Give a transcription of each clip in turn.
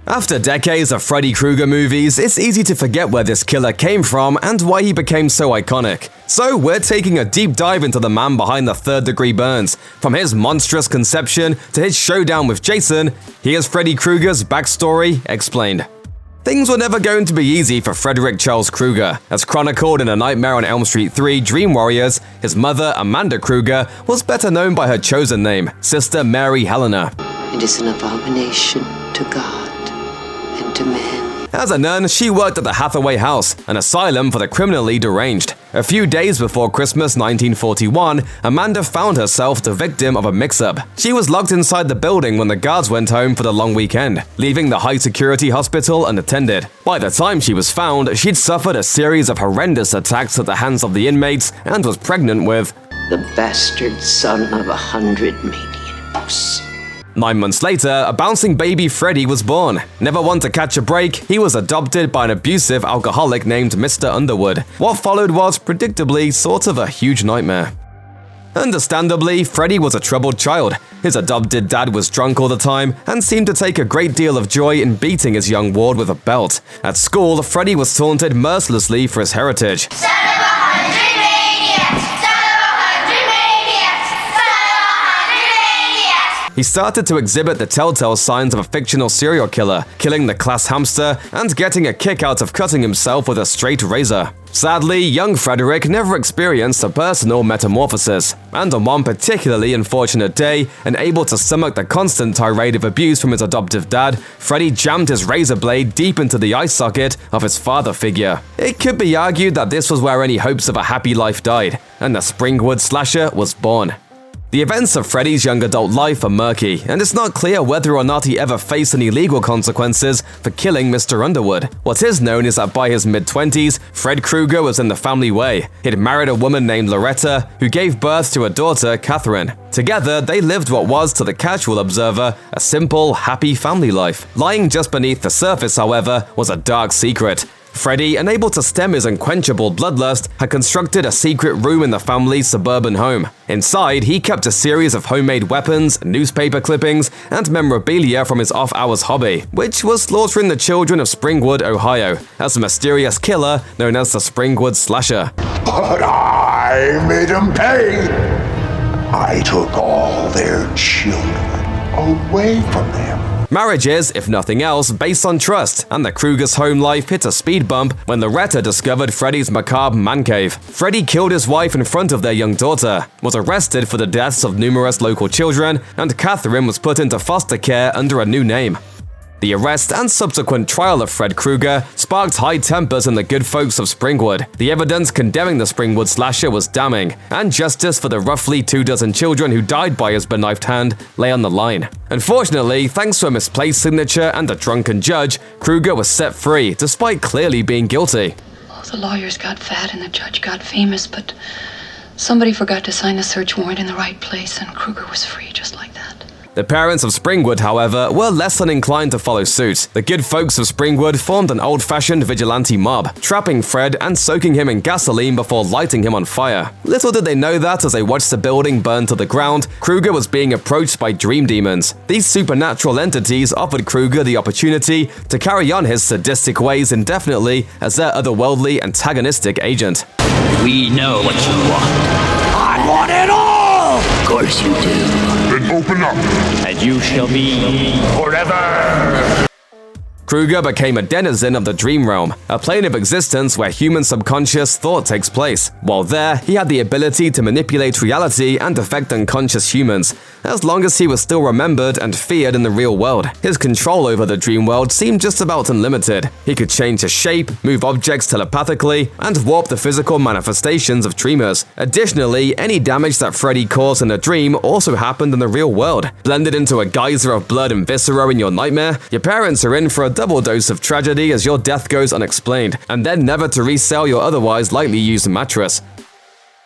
After decades of Freddy Krueger movies, it's easy to forget where this killer came from and why he became so iconic. So we're taking a deep dive into the man behind the third-degree burns. From his monstrous conception to his showdown with Jason, here's Freddy Krueger's backstory explained. Things were never going to be easy for Frederick Charles Krueger. As chronicled in A Nightmare on Elm Street 3: Dream Warriors, his mother, Amanda Krueger, was better known by her chosen name, Sister Mary Helena. It is an abomination to God and to man. As a nun, she worked at the Hathaway House, an asylum for the criminally deranged. A few days before Christmas 1941, Amanda found herself the victim of a mix-up. She was locked inside the building when the guards went home for the long weekend, leaving the high-security hospital unattended. By the time she was found, she'd suffered a series of horrendous attacks at the hands of the inmates and was pregnant with the bastard son of 100 maniacs. 9 months later, a bouncing baby Freddy was born. Never one to catch a break, he was adopted by an abusive alcoholic named Mr. Underwood. What followed was, predictably, sort of a huge nightmare. Understandably, Freddy was a troubled child. His adopted dad was drunk all the time and seemed to take a great deal of joy in beating his young ward with a belt. At school, Freddy was taunted mercilessly for his heritage. He started to exhibit the telltale signs of a fictional serial killer, killing the class hamster and getting a kick out of cutting himself with a straight razor. Sadly, young Frederick never experienced a personal metamorphosis, and on one particularly unfortunate day, unable to stomach the constant tirade of abuse from his adoptive dad, Freddy jammed his razor blade deep into the eye socket of his father figure. It could be argued that this was where any hopes of a happy life died, and the Springwood slasher was born. The events of Freddy's young adult life are murky, and it's not clear whether or not he ever faced any legal consequences for killing Mr. Underwood. What is known is that by his mid-20s, Fred Krueger was in the family way. He'd married a woman named Loretta, who gave birth to a daughter, Catherine. Together, they lived what was, to the casual observer, a simple, happy family life. Lying just beneath the surface, however, was a dark secret. Freddy, unable to stem his unquenchable bloodlust, had constructed a secret room in the family's suburban home. Inside, he kept a series of homemade weapons, newspaper clippings, and memorabilia from his off-hours hobby, which was slaughtering the children of Springwood, Ohio, as a mysterious killer known as the Springwood Slasher. But I made them pay. I took all their children away from them. Marriage is, if nothing else, based on trust, and the Krueger's home life hit a speed bump when Loretta discovered Freddy's macabre man cave. Freddy killed his wife in front of their young daughter, was arrested for the deaths of numerous local children, and Catherine was put into foster care under a new name. The arrest and subsequent trial of Fred Krueger sparked high tempers in the good folks of Springwood. The evidence condemning the Springwood slasher was damning, and justice for the roughly 24 children who died by his beknifed hand lay on the line. Unfortunately, thanks to a misplaced signature and a drunken judge, Krueger was set free, despite clearly being guilty. Well, the lawyers got fat and the judge got famous, but somebody forgot to sign the search warrant in the right place, and Krueger was free just like that. The parents of Springwood, however, were less than inclined to follow suit. The good folks of Springwood formed an old-fashioned vigilante mob, trapping Fred and soaking him in gasoline before lighting him on fire. Little did they know that, as they watched the building burn to the ground, Krueger was being approached by dream demons. These supernatural entities offered Krueger the opportunity to carry on his sadistic ways indefinitely as their otherworldly antagonistic agent. We know what you want. I want it all! Of course you do. Then open up. And you shall be Forever! Krueger became a denizen of the dream realm, a plane of existence where human subconscious thought takes place. While there, he had the ability to manipulate reality and affect unconscious humans, as long as he was still remembered and feared in the real world. His control over the dream world seemed just about unlimited. He could change his shape, move objects telepathically, and warp the physical manifestations of dreamers. Additionally, any damage that Freddy caused in a dream also happened in the real world. Blended into a geyser of blood and viscera in your nightmare, your parents are in for a double dose of tragedy as your death goes unexplained, and then never to resell your otherwise lightly used mattress.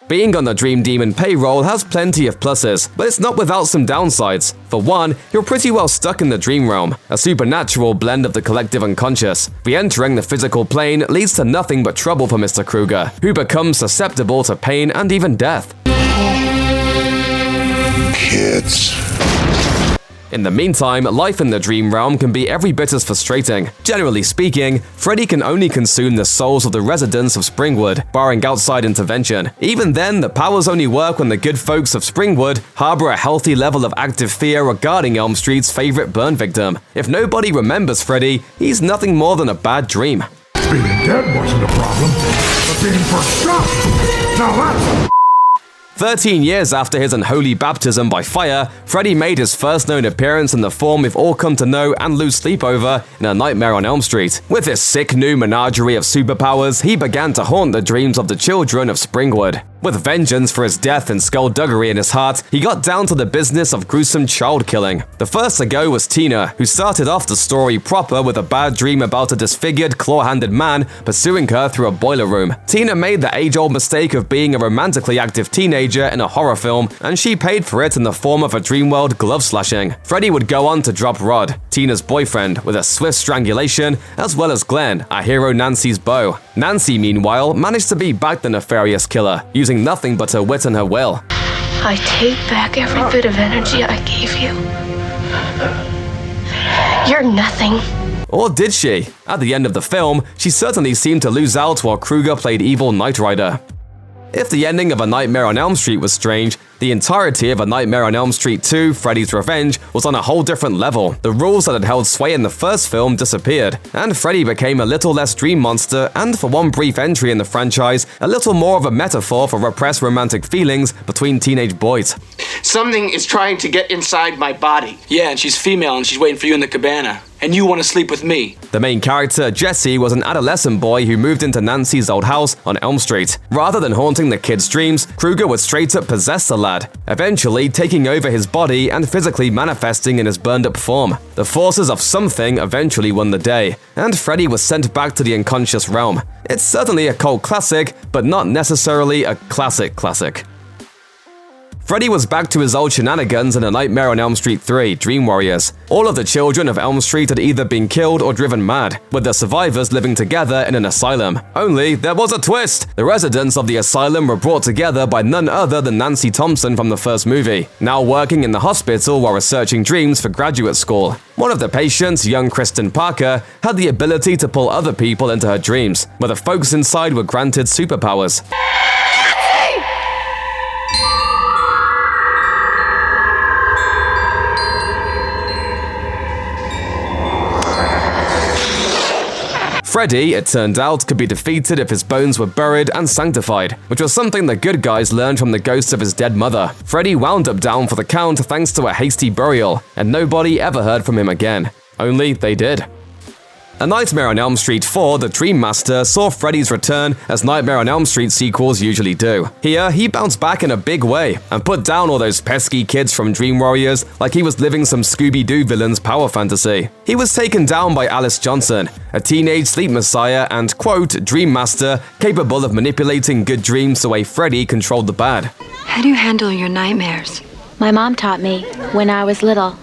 Being on the Dream Demon payroll has plenty of pluses, but it's not without some downsides. For one, you're pretty well stuck in the dream realm, a supernatural blend of the collective unconscious. Re-entering the physical plane leads to nothing but trouble for Mr. Krueger, who becomes susceptible to pain and even death. Kids. In the meantime, life in the dream realm can be every bit as frustrating. Generally speaking, Freddy can only consume the souls of the residents of Springwood, barring outside intervention. Even then, the powers only work when the good folks of Springwood harbor a healthy level of active fear regarding Elm Street's favorite burn victim. If nobody remembers Freddy, he's nothing more than a bad dream. Being dead wasn't a problem, but being first shot, now that's... 13 years after his unholy baptism by fire, Freddy made his first known appearance in the form we've all come to know and lose sleep over in A Nightmare on Elm Street. With his sick new menagerie of superpowers, he began to haunt the dreams of the children of Springwood. With vengeance for his death and skullduggery in his heart, he got down to the business of gruesome child killing. The first to go was Tina, who started off the story proper with a bad dream about a disfigured, claw-handed man pursuing her through a boiler room. Tina made the age-old mistake of being a romantically active teenager in a horror film, and she paid for it in the form of a Dreamworld glove slashing. Freddy would go on to drop Rod, Tina's boyfriend, with a swift strangulation, as well as Glenn, our hero Nancy's beau. Nancy, meanwhile, managed to beat back the nefarious killer, using nothing but her wit and her will. I take back every bit of energy I gave you. You're nothing. Or did she? At the end of the film, she certainly seemed to lose out while Krueger played evil Knight Rider. If the ending of A Nightmare on Elm Street was strange, the entirety of A Nightmare on Elm Street 2, Freddy's Revenge, was on a whole different level. The rules that had held sway in the first film disappeared, and Freddy became a little less dream monster and, for one brief entry in the franchise, a little more of a metaphor for repressed romantic feelings between teenage boys. Something is trying to get inside my body. Yeah, and she's female and she's waiting for you in the cabana. And you want to sleep with me. The main character, Jesse, was an adolescent boy who moved into Nancy's old house on Elm Street. Rather than haunting the kid's dreams, Krueger would straight up possess the lad, eventually taking over his body and physically manifesting in his burned-up form. The forces of something eventually won the day, and Freddy was sent back to the unconscious realm. It's certainly a cult classic, but not necessarily a classic. Freddy was back to his old shenanigans in A Nightmare on Elm Street 3, Dream Warriors. All of the children of Elm Street had either been killed or driven mad, with the survivors living together in an asylum. Only, there was a twist! The residents of the asylum were brought together by none other than Nancy Thompson from the first movie, now working in the hospital while researching dreams for graduate school. One of the patients, young Kristen Parker, had the ability to pull other people into her dreams, where the folks inside were granted superpowers. Freddy, it turned out, could be defeated if his bones were buried and sanctified, which was something the good guys learned from the ghosts of his dead mother. Freddy wound up down for the count thanks to a hasty burial, and nobody ever heard from him again. Only they did. A Nightmare on Elm Street 4, The Dream Master, saw Freddy's return as Nightmare on Elm Street sequels usually do. Here, he bounced back in a big way and put down all those pesky kids from Dream Warriors like he was living some Scooby-Doo villain's power fantasy. He was taken down by Alice Johnson, a teenage sleep messiah and, quote, dream master capable of manipulating good dreams the way Freddy controlled the bad. How do you handle your nightmares? My mom taught me when I was little.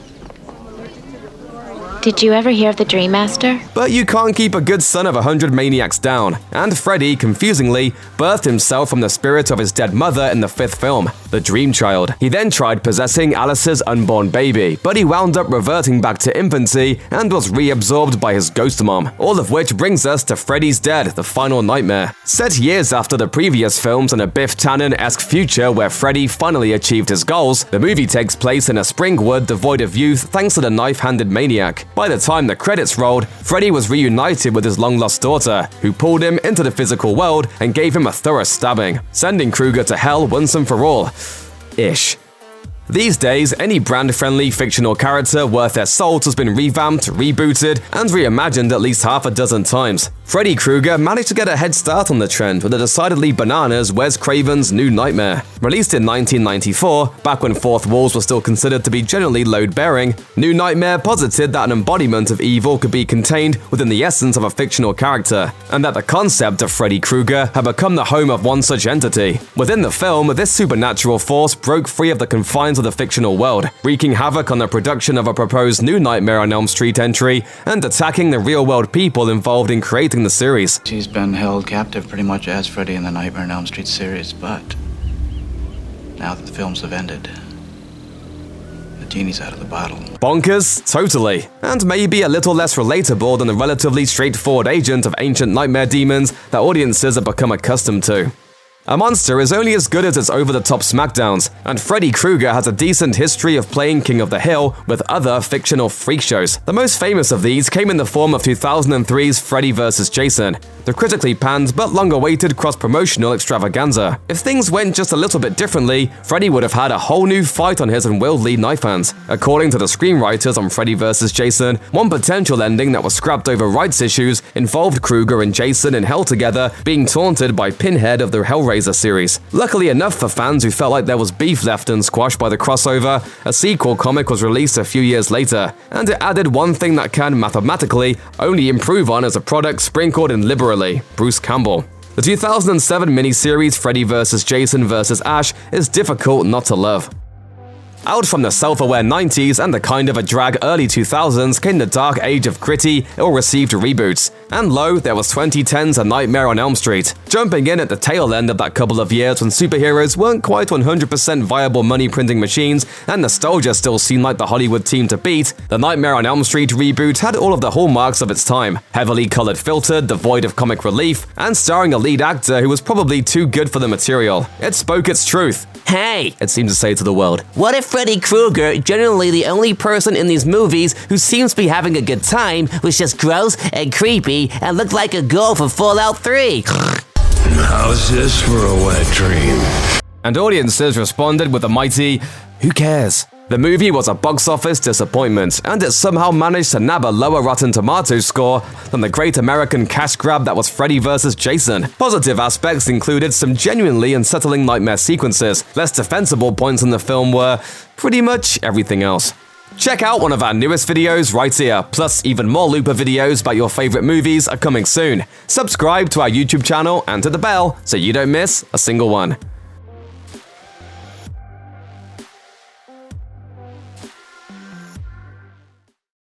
Did you ever hear of the Dream Master? But you can't keep a good son of 100 maniacs down, and Freddy, confusingly, birthed himself from the spirit of his dead mother in the fifth film, the Dream Child. He then tried possessing Alice's unborn baby, but he wound up reverting back to infancy and was reabsorbed by his ghost mom. All of which brings us to Freddy's Dead, the final nightmare. Set years after the previous films in a Biff Tannen-esque future where Freddy finally achieved his goals, the movie takes place in a Springwood devoid of youth thanks to the knife-handed maniac. By the time the credits rolled, Freddy was reunited with his long-lost daughter, who pulled him into the physical world and gave him a thorough stabbing, sending Krueger to hell once and for all. Ish. These days, any brand-friendly fictional character worth their salt has been revamped, rebooted, and reimagined at least half a dozen times. Freddy Krueger managed to get a head start on the trend with a decidedly bananas Wes Craven's New Nightmare. Released in 1994, back when fourth walls were still considered to be generally load-bearing, New Nightmare posited that an embodiment of evil could be contained within the essence of a fictional character, and that the concept of Freddy Krueger had become the home of one such entity. Within the film, this supernatural force broke free of the confines of the fictional world, wreaking havoc on the production of a proposed new Nightmare on Elm Street entry and attacking the real-world people involved in creating the series. He's been held captive pretty much as Freddy in the Nightmare on Elm Street series, but now that the films have ended, genie's out of the bottle. Bonkers? Totally. And maybe a little less relatable than the relatively straightforward agent of ancient nightmare demons that audiences have become accustomed to. A monster is only as good as its over-the-top smackdowns, and Freddy Krueger has a decent history of playing King of the Hill with other fictional freak shows. The most famous of these came in the form of 2003's Freddy vs. Jason, the critically panned but long-awaited cross-promotional extravaganza. If things went just a little bit differently, Freddy would have had a whole new fight on his unwieldy knife hands. According to the screenwriters on Freddy vs. Jason, one potential ending that was scrapped over rights issues involved Krueger and Jason in hell together, being taunted by Pinhead of the Hellraiser series. Luckily enough for fans who felt like there was beef left unsquashed by the crossover, a sequel comic was released a few years later, and it added one thing that can, mathematically, only improve on as a product sprinkled in liberally: Bruce Campbell. The 2007 miniseries Freddy vs. Jason vs. Ash is difficult not to love. Out from the self-aware 90s and the kind of a drag early 2000s came the dark age of gritty, ill-received reboots. And lo, there was 2010's A Nightmare on Elm Street. Jumping in at the tail end of that couple of years when superheroes weren't quite 100% viable money-printing machines and nostalgia still seemed like the Hollywood team to beat, the Nightmare on Elm Street reboot had all of the hallmarks of its time. Heavily colored filtered, devoid of comic relief, and starring a lead actor who was probably too good for the material. It spoke its truth. Hey, it seemed to say to the world. What if Freddy Krueger, generally the only person in these movies who seems to be having a good time, was just gross and creepy and looked like a girl for Fallout 3? How's this for a wet dream? And audiences responded with a mighty, "Who cares?" The movie was a box office disappointment, and it somehow managed to nab a lower Rotten Tomatoes score than the great American cash grab that was Freddy vs. Jason. Positive aspects included some genuinely unsettling nightmare sequences. Less defensible points in the film were pretty much everything else. Check out one of our newest videos right here, plus even more Looper videos about your favorite movies are coming soon. Subscribe to our YouTube channel and to the bell so you don't miss a single one.